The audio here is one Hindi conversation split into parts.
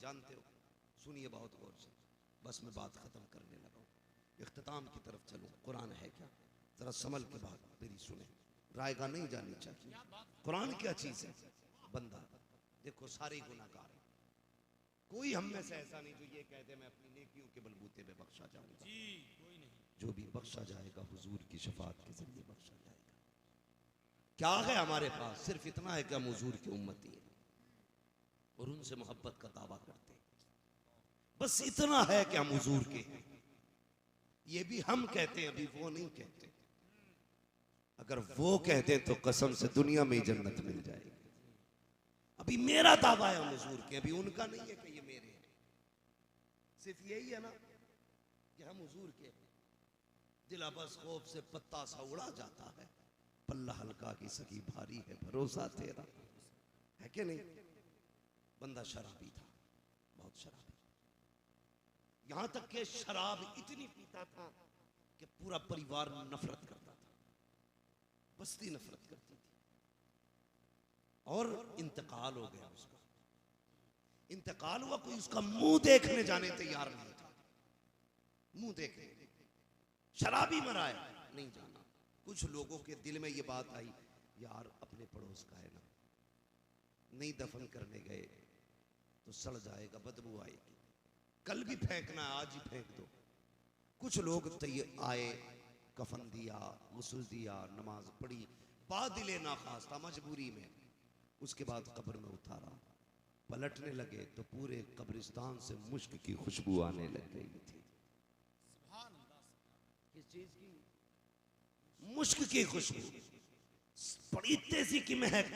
जानते हो, सुनिए बहुत गौर से, बस मैं बात खत्म करने लगा हूँ, इख्तिताम की तरफ चलूँ। कुरान है क्या, जरा संभल के बात मेरी सुने, रायगा नहीं जानी चाहिए। कुरान क्या चीज़ है? बंदा देखो सारे गुनाहगार हैं, कोई हम में से ऐसा नहीं जो ये कह दे मैं अपनी नेकियों के बलबूते पे बख्शा जाऊंगा। जो भी बख्शा जाएगा हुजूर की शफाअत के जरिए बख्शा जाएगा। क्या है हमारे पास? सिर्फ इतना है कि हम हुजूर की उम्मती हैं और उनसे मोहब्बत का दावा करते हैं, बस इतना है कि हम हुजूर के हैं। ये भी हम कहते हैं, अभी वो नहीं कहते। अगर वो कहते तो कसम से दुनिया में ही जन्नत मिल जाएगी। अभी मेरा दावा है हम हुजूर के, अभी उनका नहीं है कि ये मेरे हैं। सिर्फ यही है ना कि हम हुजूर के हैं। दिल बस खौफ से पत्ता सा उड़ा जाता है, पल्ला हल्का की सकी भारी है भरोसा तेरा, है कि नहीं? बंदा शराबी था, बहुत शराबी, यहां तक कि शराब इतनी पीता था कि पूरा परिवार नफरत करता था, बस्ती नफरत करती थी। और इंतकाल हो गया उसका। इंतकाल हुआ, कोई उसका मुंह देखने जाने तैयार नहीं था। मुंह देखने, शराबी मरा है, नहीं जाना। कुछ लोगों के दिल में ये बात आई, यार अपने पड़ोस का है ना, नहीं दफन करने गए तो सड़ जाएगा, बदबू आएगी, कल भी फेंकना है, आज ही फेंक दो। कुछ लोग आए, कफन दिया, गुस्ल दिया, नमाज पढ़ी, बादिले नाखास्ता मजबूरी में, उसके बाद कब्र में उतारा। पलटने लगे तो पूरे कब्रिस्तान से मुश्क की खुशबू आने लग गई थी। किस चीज की? मुश्क की खुशबू, बड़ी तेजी की महक।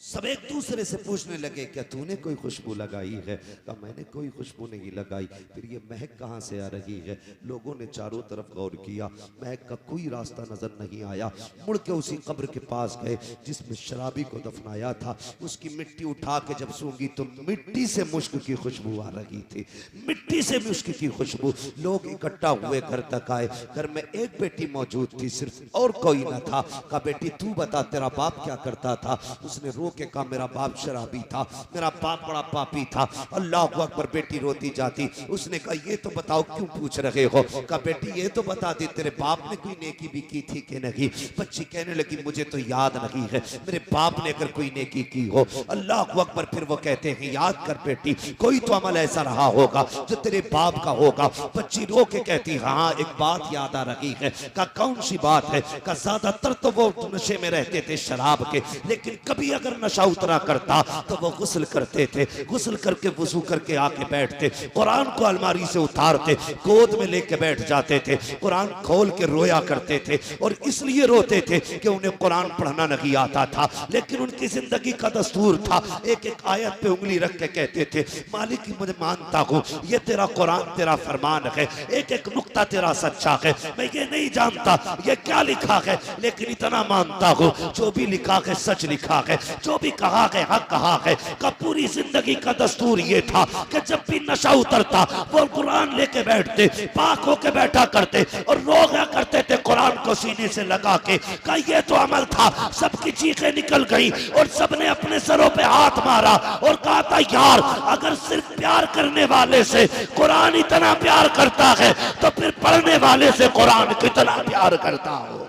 सब एक दूसरे से पूछने लगे क्या तूने कोई खुशबू लगाई है? कहा मैंने कोई खुशबू नहीं लगाई। फिर ये महक कहाँ से आ रही है? लोगों ने चारों तरफ गौर किया, महक का कोई रास्ता नजर नहीं आया। मुड़ के उसी कब्र के पास गए जिसमें शराबी को दफनाया था, उसकी मिट्टी उठा के जब सूंघी तो मिट्टी से मुश्क की खुशबू आ रही थी, मिट्टी से मुश्क की खुशबू। लोग इकट्ठा हुए, घर तक आए। घर में एक बेटी मौजूद थी, सिर्फ और कोई न था। कहा बेटी तू बता तेरा बाप क्या करता था? उसने के कहा मेरा बाप शराबी था, मेरा बाप बड़ा पापी था। अल्लाह अकबर। बेटी रोती जाती। उसने कहा ये तो बताओ क्यों पूछ रहे हो? कहा बेटी ये तो बता दे तेरे बाप ने कोई नेकी भी की थी कि नहीं? बच्ची कहने लगी मुझे तो याद नहीं है, मेरे बाप ने अगर कोई नेकी की हो। अल्लाह अकबर। फिर वो कहते हैं याद कर बेटी, कोई तो अमल ऐसा रहा होगा जो तेरे बाप का होगा। बच्ची रो के कहती हाँ एक बात याद आ रही है। कहा कौन सी बात है? कहा ज्यादातर तो वो नशे में रहते थे शराब के, लेकिन कभी अगर नशा उतरा करता तो वो गुस्ल करते थे, गुस्ल करके वुजू करके आके बैठते, कुरान को अलमारी से उतारते, गोद में लेके बैठ जाते थे, कुरान खोल के रोया करते थे। और इसलिए रोते थे कि उन्हें कुरान पढ़ना नहीं आता था, लेकिन उनकी जिंदगी का दस्तूर था, एक एक आयत पे उंगली रख के कहते थे मालिक मुझे मानता हूँ ये तेरा कुरान तेरा फरमान है, एक एक नुक्ता तेरा सच्चा है, मैं ये नहीं जानता ये क्या लिखा है, लेकिन इतना मानता हूँ जो भी लिखा है सच लिखा है, जो भी कहा है हक कहा है। का पूरी जिंदगी का दस्तूर ये था कि जब भी नशा उतरता वो कुरान लेके बैठते, पाक होके बैठा करते और रोया करते थे कुरान को सीने से लगा के। का ये तो अमल था। सबकी चीखें निकल गई और सबने अपने सरों पे हाथ मारा और कहा था यार अगर सिर्फ प्यार करने वाले से कुरान इतना प्यार करता है तो फिर पढ़ने वाले से कुरान कितना प्यार करता हो।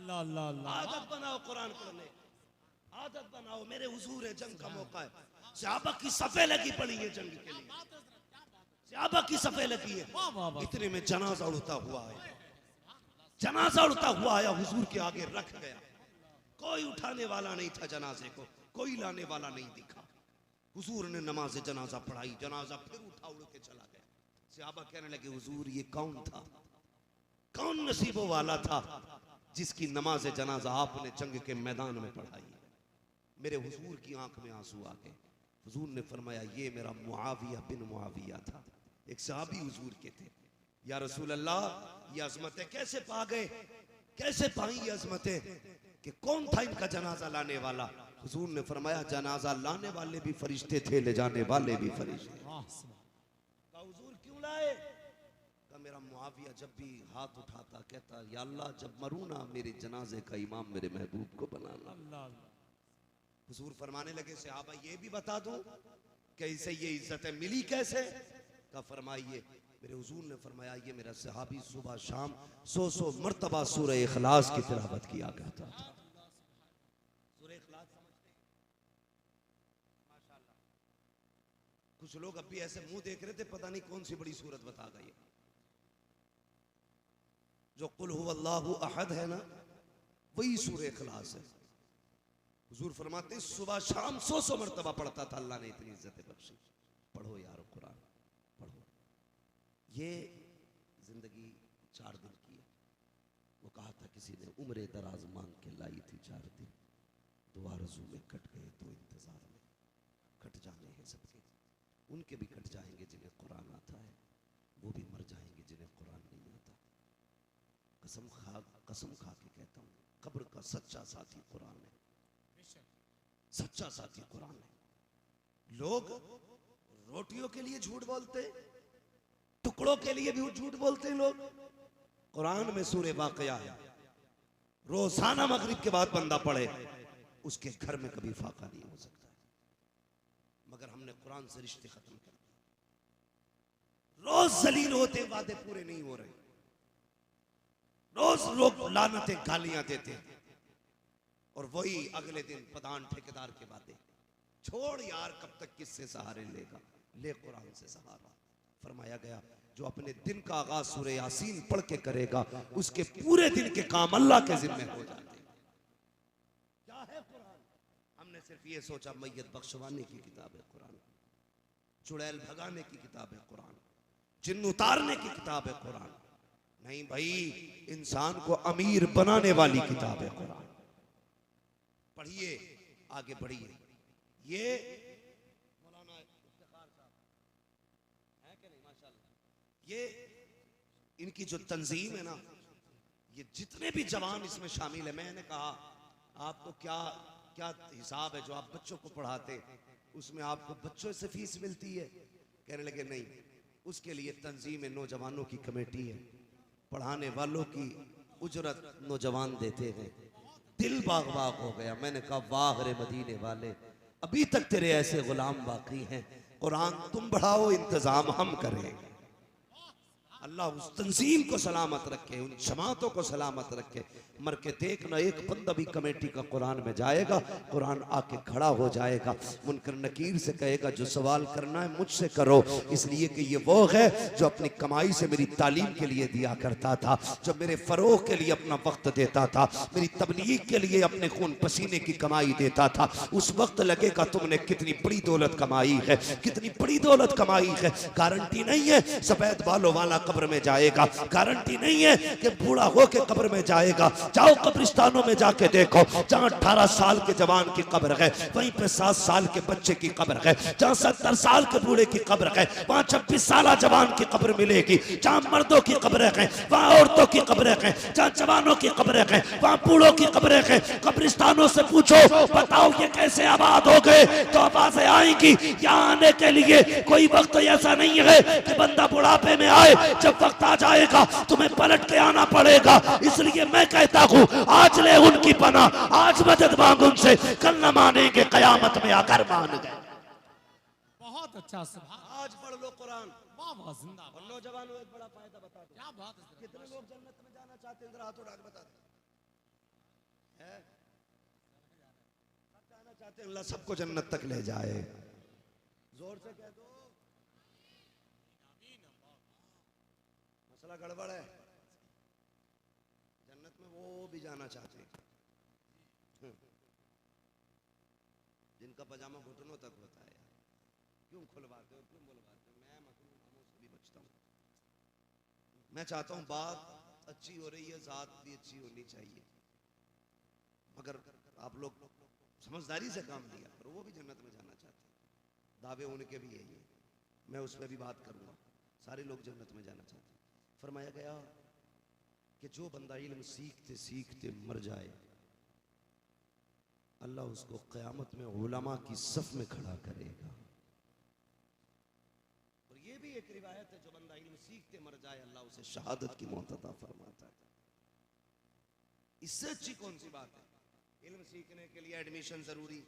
आदत बनाओ कुरान पढ़ने, आदत बनाओ। मेरे हुजूर है, जंग का मौका है, सहाबा की सफे लगी पड़ी है जंग के लिए, सहाबा की सफे लगी है। इतने में जनाजा उड़ता हुआ आया, जनाजा उड़ता हुआ आया, हुजूर के आगे रख गया। कोई उठाने वाला नहीं था जनाजे को, कोई लाने वाला नहीं दिखा। हुजूर ने नमाज जनाजा पढ़ाई, जनाजा फिर उठा उड़ के चला गया। सहाबा कहने लगे हुजूर ये कौन था, कौन नसीबों वाला था जिसकी नमाज जनाजा आपने जंग के मैदान में पढ़ाई? मेरे हुजूर की आंख में आंसू आ गए। हुजूर ने फरमाया ये मेरा मुआविया बिन मुआविया था, एक सहाबी हुजूर के थे। या रसूल अल्लाह ये अजमतें कैसे पा गए, कैसे पाई ये अजमतें, कि कौन था इनका जनाजा लाने वाला? हुजूर ने फरमाया जनाजा लाने वाले भी फरिश्ते थे, ले जाने वाले भी फरिश्ते। हुजूर क्यों लाए? मेरा मुआविया जब भी हाथ उठाता कहता या अल्लाह जब मरूं ना मेरे जनाजे का इमाम मेरे महबूब को बनाना। हुजूर फरमाने लगे सहाबा ये भी बता दूं कैसे ये इज्जतें मिली कैसे? का फरमाइए, मेरे हुजूर ने फरमाया ये मेरा सहाबी सुबह शाम 100 मरतबा सूरह इखलास की तिलावत किया करता था। सूरह इखलास समझते हैं? माशाअल्लाह। कुछ लोग अब भी ऐसे मुंह देख रहे थे, पता नहीं कौन सी बड़ी सूरत बता गई। जो कुल हुवल्लाहु अहद है ना, वही सूरह इखलास है। हुजूर फरमाते हैं सुबह शाम 100 मरतबा पढ़ता था, अल्लाह ने इतनी इज्जतें बख्शी। पढ़ो यार कुरान, पढ़ो। ये जिंदगी 4 दिन की है। वो कहा था किसी ने उम्र दराज मांग के लाई थी 4 दिन, 2 आरज़ू में कट गए तो इंतजार में कट जाने हैं सबके। उनके भी कट जाएंगे जिन्हें कुरान आता है, वो भी मर जाएंगे जिन्हें कुरान नहीं आता। कसम खा के कहता हूँ, कब्र का सच्चा साथी कुरान है, सच्चा साथी कुरान है। लोग रोटियों के लिए झूठ बोलते, टुकड़ों के लिए भी झूठ बोलते हैं लोग। कुरान में सूरह वाक़िया है, रोजाना मगरिब के बाद बंदा पढ़े, उसके घर में कभी फाका नहीं हो सकता है। मगर हमने कुरान से रिश्ते खत्म कर दिए। रोज जलील होते, वादे पूरे नहीं हो रहे। रोज लोग लानतें गालियां देते हैं, और वही अगले दिन प्रधान ठेकेदार के बातें। छोड़ यार, कब तक किससे सहारे लेगा, ले कुरान से सहारा। फरमाया गया जो अपने दिन का आगाज सूरह यासीन पढ़ के करेगा, उसके पूरे दिन के काम अल्लाह के जिम्मे हो जाते हैं। क्या है कुरान? हमने सिर्फ ये सोचा मैयत बख्शवाने की किताब है कुरान, चुड़ैल भगाने की किताब है कुरान, जिन्न उतारने की किताब है कुरान। नहीं भाई, इंसान को अमीर बनाने वाली किताब है कुरान। पढ़िए, आगे बढ़िए। ये मौलाना इफ्तिखार साहब है कि नहीं? माशाल्लाह। ये इनकी जो तंजीम है ना, ये जितने भी जवान इसमें शामिल है, मैंने कहा आपको क्या क्या हिसाब है जो आप बच्चों को पढ़ाते, उसमें आपको बच्चों से फीस मिलती है? कहने लगे नहीं, उसके लिए तंजीम है, नौजवानों की कमेटी है, पढ़ाने वालों की उजरत नौजवान देते हैं। दिल बाग बाग हो गया। मैंने कहा वाह रे मदीने वाले, अभी तक तेरे ऐसे गुलाम बाकी हैं। कुरान तुम बढ़ाओ, इंतजाम हम करें। अल्लाह उस तंजीम को सलामत रखे, उन जमातों को सलामत रखे। मर के देखना, एक बंदा भी कमेटी का कुरान में जाएगा, कुरान आके खड़ा हो जाएगा, मुनकर नकीर से कहेगा जो सवाल करना है मुझसे करो, इसलिए कि ये वो है जो अपनी कमाई से मेरी तालीम के लिए दिया करता था, जो मेरे फरोग के लिए अपना वक्त देता था, मेरी तबलीग के लिए अपने खून पसीने की कमाई देता था। उस वक्त लगेगा तुमने कितनी बड़ी दौलत कमाई है, कितनी बड़ी दौलत कमाई है। गारंटी नहीं है सफेद बालों वाला कब्र में जाएगा, गारंटी नहीं है कि बूढ़ा होके कब्र में जाएगा। जाओ कब्रिस्तानों में जाके देखो, जहां 18 साल के जवान की कब्र है, वहीं पे 7 साल के बच्चे की कब्र है। जहां 70 साल के बूढ़े की कब्र है, वहां 26 साल जवान की कब्र मिलेगी। जहां मर्दों की कब्रें हैं, वहां औरतों की कब्रें हैं। जहां जवानों की कब्रें हैं, वहां बूढ़ों की कब्रें हैं। कब्रिस्तानों से पूछो, बताओ ये कैसे आबाद हो गए? तो आवाजें आएंगी। यहाँ आने के लिए कोई वक्त ऐसा नहीं है कि बंदा बुढ़ापे में आए, जब वक्त आ जाएगा तुम्हें पलट के आना पड़ेगा। इसलिए मैं कहता हूं, आज ले उनकी पनाह, आज मदद मांग उनसे, कल न मानेंगे कयामत में आकर मान गए। बहुत अच्छा। आज पढ़ लो कुरान। वाह वाह, जिंदाबाद। और नौजवानों एक बड़ा फायदा बता दो, क्या बात है। कितने लोग जन्नत में जाना चाहते हैं? हाथ उठा के बता दो। सब जाना चाहते हैं, अल्लाह सबको जन्नत तक ले जाए। जोर से कह दो। मसला गड़बड़ है, जन्नत में वो भी जाना चाहते हैं जिनका पजामा घुटनों तक होता है। क्यों खुलवाते हो, क्यों बुलवाते हो? मैं मखलूकों से भी बचता हूँ। मैं चाहता हूँ बात अच्छी हो रही है, जात भी अच्छी होनी चाहिए, मगर आप लोग समझदारी से काम लिया करो। वो भी जन्नत में जाना चाहते हैं, दावे उनके भी यही है, मैं उस पर भी बात करूँगा। सारे लोग जन्नत में जाना चाहते हैं। फरमाया गया कि जो बंदा इल्म सीखते सीखते मर जाए, अल्लाह उसको क़यामत में उलमा की सफ में खड़ा करेगा। और ये भी एक रिवायत है, जो बंदा इल्म सीखते मर जाए, अल्लाह उसे शहादत की मौत अता फरमाता है। इससे अच्छी कौन सी बात है? इल्म सीखने के लिए एडमिशन जरूरी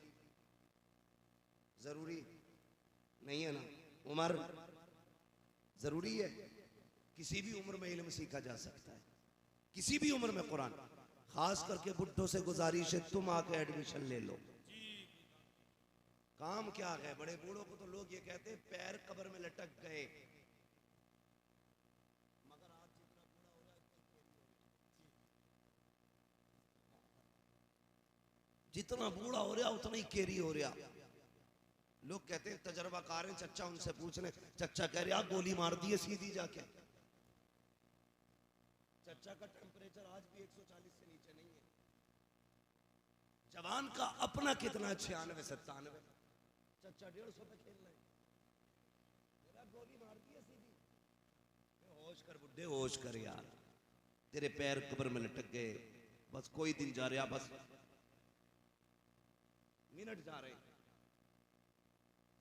नहीं है ना? उम्र जरूरी है? किसी भी उम्र में इल्म सीखा जा सकता है, किसी भी उम्र में कुरान। खास करके बुड्ढों से गुजारिश है, तुम आके एडमिशन ले लो। काम क्या है? बड़े बूढ़ों को तो लोग ये कहते हैं पैर कब्र में लटक गए, मगर आज जितना बूढ़ा हो रहा उतना ही केरी हो रहा। लोग कहते हैं तजर्बाकार हैं, चच्चा उनसे पूछ ले। चच्चा कह रहे गोली मार दिए सीधी जाके। चच्चा का टेम्परेचर आज भी 140 से नीचे नहीं है। जवान का अपना कितना 96 97, चच्चा 150 पे खेल रहे। मेरा गोली मार दिए सीधी। होश कर बुड्ढे, होश कर यार, तेरे पैर कब्र में लटक गए। बस कोई दिन जा रहा, बस मिनट जा रहे।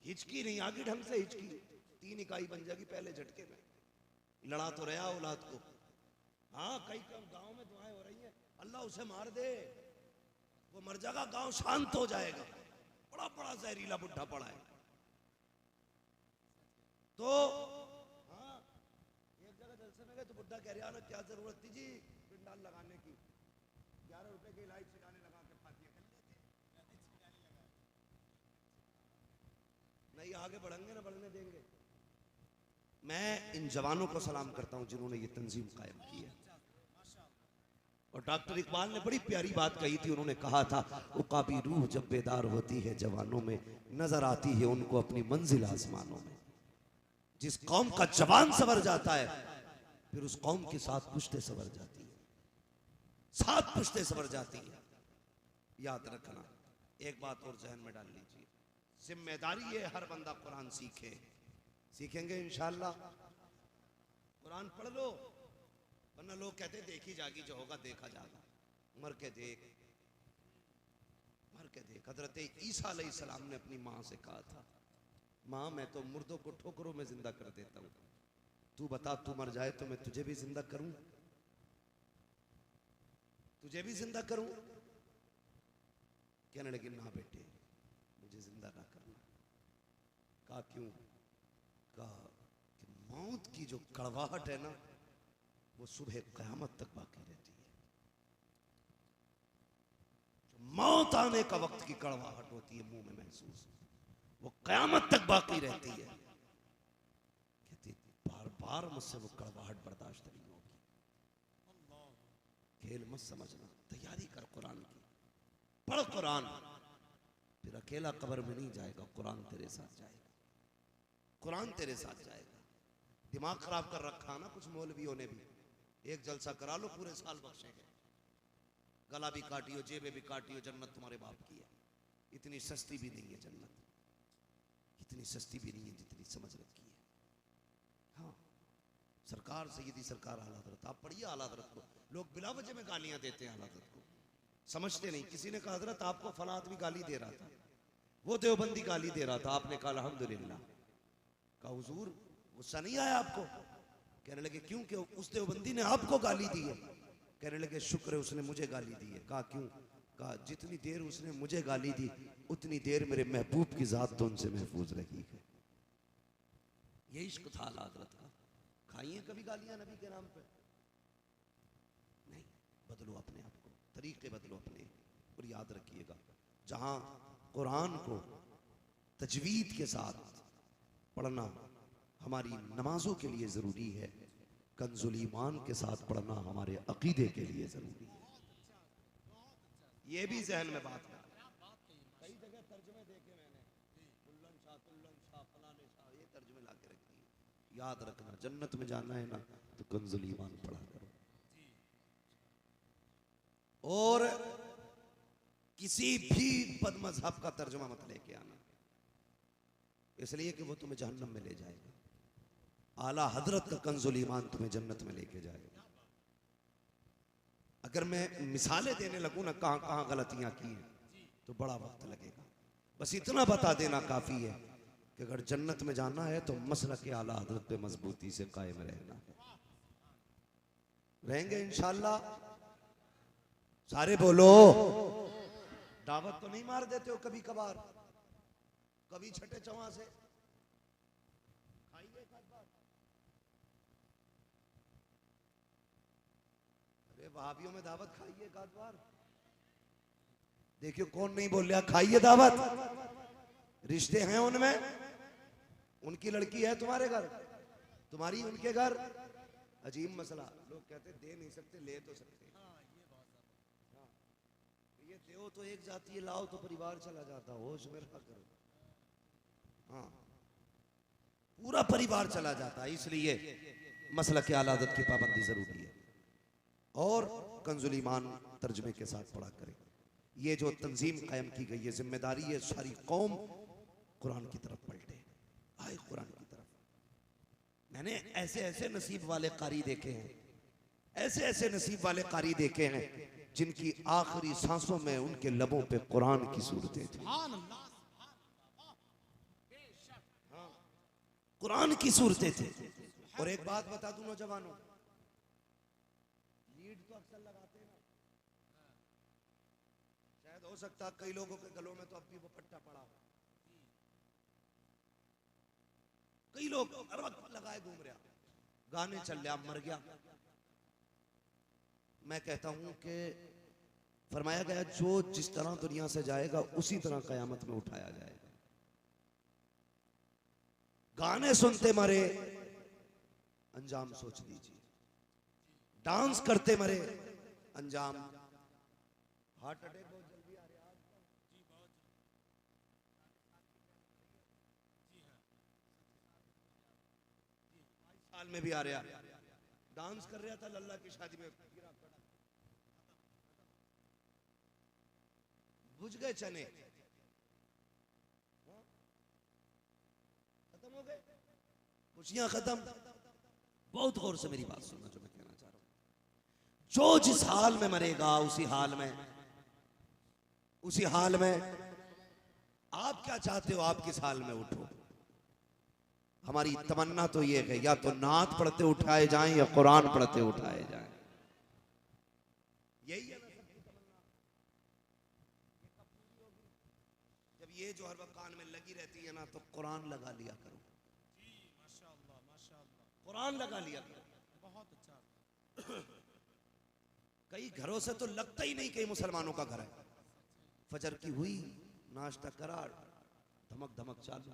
हिचकी नहीं, आगे ढंग से हिचकी 3 इकाई बन जाएगी पहले झटके में। लड़ा तो रहा औलाद को। हाँ, कई गांव में दुआएं हो रही हैं, अल्लाह उसे मार दे, वो मर जाएगा, गांव शांत हो जाएगा। बड़ा बड़ा जहरीला बुढ़ा पड़ा है। तो हाँ, एक जगह जलसे में गए तो बुढ़ा कह रहा ना, क्या जरूरत थी जी पिंडाल लगाने की? 11 रुपए की लाइट छिड़ाने लगा के फातिया कर लेते। नहीं, आगे बढ़ेंगे ना बढ़ने देंगे। मैं इन जवानों को सलाम करता हूं जिन्होंने ये तंजीम कायम की है। और डॉक्टर इकबाल ने बड़ी प्यारी बात कही थी। उन्होंने कहा था, उकाबी रूह जब बेदार होती है जवानों में, नजर आती है उनको अपनी मंजिल आसमानों में। जिस कौम का जवान सवर जाता है, फिर उस कौम की 7 पुश्तें सवर जाती है, 7 पुश्तें सवर जाती है। याद रखना। एक बात और जहन में डाल लीजिए, जिम्मेदारी है हर बंदा कुरान सीखे। सीखेंगे इंशाअल्लाह। कुरान पढ़ लो, वरना लोग कहते देखी जागी, जो होगा देखा जागा। मर के देख, मर के देख। हजरत ईसा अलैहिस्सलाम ने अपनी माँ से कहा था, माँ मैं तो मुर्दों को ठोकरों में जिंदा कर देता हूँ, तू बता तू मर जाए तो मैं तुझे भी जिंदा करूं? तुझे भी जिंदा करूं? कहने लगी ना बेटे, मुझे जिंदा ना करना। कहा क्यों? कहा कि मौत की जो कड़वाहट है ना, वो सुबह क़यामत तक बाकी रहती है। जो मौत आने का वक्त की कड़वाहट होती है मुंह में महसूस, वो क़यामत तक बाकी रहती है। कहती बार बार मुझसे वो कड़वाहट बर्दाश्त नहीं होगी। खेल मत समझना, तैयारी कर कुरान की, पढ़ कुरान। फिर अकेला कब्र में नहीं जाएगा, कुरान तेरे साथ जाएगा, कुरान तेरे साथ जाएगा। दिमाग खराब कर रखा ना कुछ मौलवियों ने भी। एक जलसा करा लो, पूरे साल बख्शेंगे। गला भी काटियो, जेबें भी काटियो, जन्नत तुम्हारे बाप की है। इतनी सस्ती भी नहीं है जन्नत, इतनी सस्ती भी नहीं है जितनी समझ रखी है। हाँ, सरकार सैयदी सरकार आला हज़रत, आप पढ़िए आला हज़रत को। लोग बिला वजह में गालियां देते हैं आला हज़रत को, समझते नहीं। किसी ने कहा हज़रत आपको फला आदमी गाली दे रहा था, वो देवबंदी गाली दे रहा था, आपने कहा अल्हम्दुलिल्लाह। कहा हुजूर गुस्सा नहीं आया आपको? कहने लगे क्यों? क्यों उस देवबंदी ने आपको गाली दी है? कहने लगे शुक्र है उसने मुझे गाली दी है। कहा क्यों? कहा जितनी देर उसने मुझे गाली दी, उतनी देर मेरे महबूब की जात तो उनसे महफूज रही है। ये इश्क था आला हज़रत का। खाइए कभी गालियां नबी के नाम पे? नहीं, बदलो अपने आप को, तरीके बदलो अपने। और याद रखिएगा, जहां कुरान को तजवीद के साथ पढ़ना हमारी नमाजों के लिए जरूरी है, कंजुल ईमान के साथ पढ़ना हमारे अकीदे के लिए जरूरी है। ये भी जहन में बात है। कई जगह तर्जुमे देखे मैंने, कुल्लन शाह फलाने शाह, ये तर्जुमे ला के रखी है। याद रखना, जन्नत में जाना है ना तो कंजुल ईमान पढ़ा करो। और किसी भी बद मजहब का तर्जुमा मत लेके आना, इसलिए कि वो तुम्हें जहन्नम में ले जाएगा। आला हजरत का कंजुल ईमान तुम्हें जन्नत में लेके जाएगा। अगर मैं मिसालें देने लगूं ना कहां कहां गलतियां की हैं तो बड़ा वक्त लगेगा। बस इतना बता देना काफी है कि अगर जन्नत में जाना है तो मसलक के आला हजरत पे मजबूती से कायम रहना है। रहेंगे इंशाअल्लाह। सारे बोलो। दावत तो नहीं मार देते हो कभी कभार, कभी छठे चौहां से? अरे वहाबियों में दावत खाइए एक आध बार। देखियो कौन नहीं बोल रहा, खाइए दावत। रिश्ते हैं उनमें, उनकी लड़की है तुम्हारे घर, तुम्हारी उनके घर। अजीब मसला, लोग कहते दे नहीं सकते, ले तो सकते। हाँ, ये दो तो एक जाती है, लाओ तो परिवार चला जाता। होश में रखा करो। हाँ, पूरा परिवार चला जाता है। इसलिए मसला के आलादत की पाबंदी जरूरी है। और कंजुल ईमान तर्जमे के साथ पढ़ा करें। ये जो तंजीम कायम की गई है, जिम्मेदारी है सारी कौम कुरान की तरफ पलटे, आए कुरान की तरफ। मैंने ऐसे ऐसे नसीब वाले कारी देखे हैं, ऐसे ऐसे नसीब वाले कारी देखे हैं जिनकी आखिरी सांसों में उनके लबों पे कुरान की सूरतें थी। कुरान की सूरतें थी। और एक बात बता दूं नौजवानों, लीड तो अक्सर लगाते हैं ना, शायद हो सकता कई लोगों के गलों में तो अब भी वो पट्टा पड़ा हो। कई लोग हर वक्त लगाए घूम रहा, गाने चल रहा, मर गया। मैं कहता हूं कि फरमाया गया जो जिस तरह दुनिया से जाएगा उसी तरह कयामत में उठाया जाएगा। गाने सुनते मरे, अंजाम सोच लीजिए। डांस करते मरे, अंजाम हार्ट अटैक बहुत जल्दी आ रहा है। साल में भी आ रहा, डांस कर रहा था लल्ला की शादी में, बुझ गए चने, खत्म हो गए, खुशियां खत्म। बहुत गौर से मेरी बात सुनना जो मैं कहना चाह रहा हूं। जो जिस हाल में मरेगा उसी हाल में आप क्या चाहते हो, आप किस हाल में उठो। हमारी तमन्ना तो ये है या तो नात पढ़ते उठाए जाएं या कुरान पढ़ते उठाए जाएं। यही है ना सबकी तमन्ना। जब ये जो हर वक्त कान में लगी रहती है ना, तो कुरान लगा लिया करो। कुरान लगा लिया करो। बहुत अच्छा। कई घरों से तो लगता ही नहीं कि मुसलमानों का घर है। फजर की हुई, नाश्ता करा, धमक धमक चालू,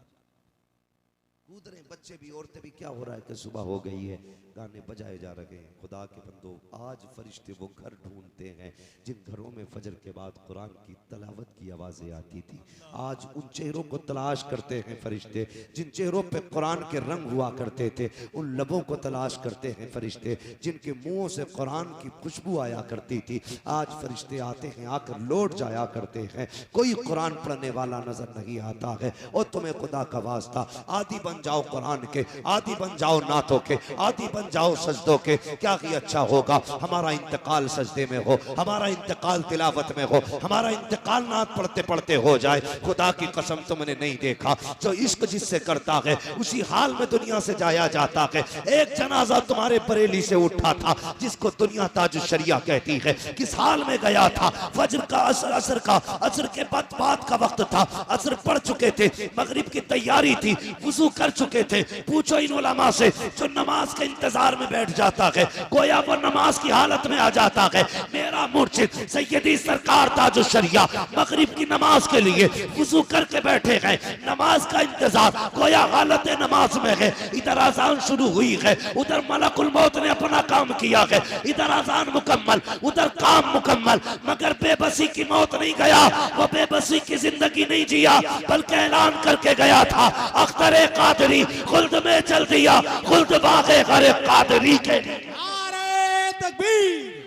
कूद रहे बच्चे भी औरतें भी। क्या हो रहा है कि सुबह हो गई है, गाने बजाए जा रहे हैं। खुदा के बंदो, आज फरिश्ते वो घर ढूंढते हैं जिन घरों में फजर के बाद कुरान की तलावत की आवाजें आती थी। आज उन चेहरों को तलाश करते हैं फरिश्ते जिन चेहरों पे कुरान के रंग हुआ करते थे। उन लबों को तलाश करते हैं फरिश्ते जिनके मुंहों से कुरान की खुशबू आया करती थी। आज फरिश्ते आते हैं, आकर लौट जाया करते हैं। कोई कुरान पढ़ने वाला नजर नहीं आता है। और तुम्हें खुदा का वास्ता, आदि बन जाओ कुरान के, आदि बन जाओ नातों के, आदि बन जाओ सजदों के। क्या ही अच्छा होगा हमारा इंतकाल सजदे में हो, हमारा इंतकाल तिलावत में हो, हमारा इंतकाल नात पढ़ते पढ़ते हो जाए। खुदा की कसम तुमने नहीं देखा, जो इश्क जिससे करता है उसी हाल में दुनिया से जाया जाता है। एक जनाजा तुम्हारे बरेली से उठा था जिसको दुनिया ताज शरिया कहती है। किस हाल में गया था? फजर का असर का, असर के बाद का वक्त था। असर पढ़ चुके थे, मगरिब की तैयारी थी, वुजू कर चुके थे। पूछो इन उलमा से जो नमाज के इंतजार में बैठ जाता है, गोया वो नमाज की हालत में आ जाता है। मेरा मुर्शिद सैयदी सरकार ताज शरिया मगरिब की नमाज के लिए वुजू करके बैठे हैं। नमाज का इंतजार, गोया हालत नमाज में है। इधर अजान शुरू हुई है, उधर मलकुल मौत ने अपना काम किया है। इधर अजान मुकम्मल, उधर काम मुकम्मल। मगर बेबसी की मौत नहीं गया, वो बेबसी की जिंदगी नहीं जिया, बल्कि ऐलान करके गया था अख्तरे कादरी खुल्द में चल दिया, खुल्द बागे गरे कादरी के। नारे तकबीर,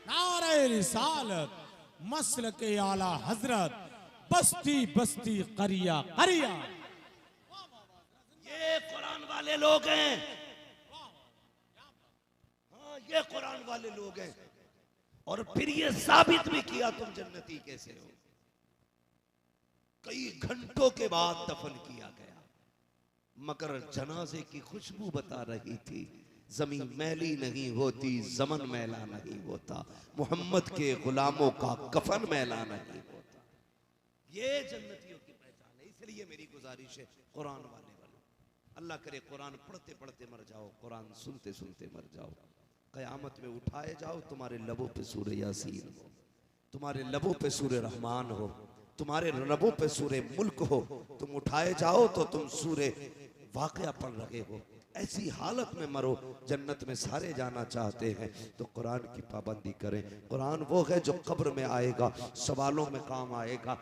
नारे रिसालत, मसल के आला हजरत, बस्ती बस्ती करिया करिया। ये कुरान वाले लोग हैं। हाँ, ये कुरान वाले लोग हैं। और फिर ये साबित भी किया तुम जन्नती कैसे हो। कई घंटों के बाद दफन किया गया, मगर जनाजे की खुशबू बता रही थी जमीन मैली नहीं होती, जमन मैला नहीं होता, मोहम्मद के गुलामों का कफन मैला नहीं होता। ये जन्नतियों की पहचान है। इसलिए मेरी गुजारिश है कुरान वाले वालों, अल्लाह करे कुरान पढ़ते पढ़ते मर जाओ, कुरान सुनते सुनते मर जाओ, क़यामत में उठाए जाओ, तुम्हारे लबों पे सूरह यासीन हो, तुम्हारे लबों पे सूरह रहमान हो, तुम्हारे लबों पे सूरह मुल्क हो, तुम उठाए जाओ तो तुम सूरह वाक़या पढ़ रहे हो। ऐसी हालत में मरो, जन्नत में सारे जाना चाहते हैं तो कुरान की पाबंदी करें। कुरान वो है जो कब्र में आएगा, सवालों में काम आएगा,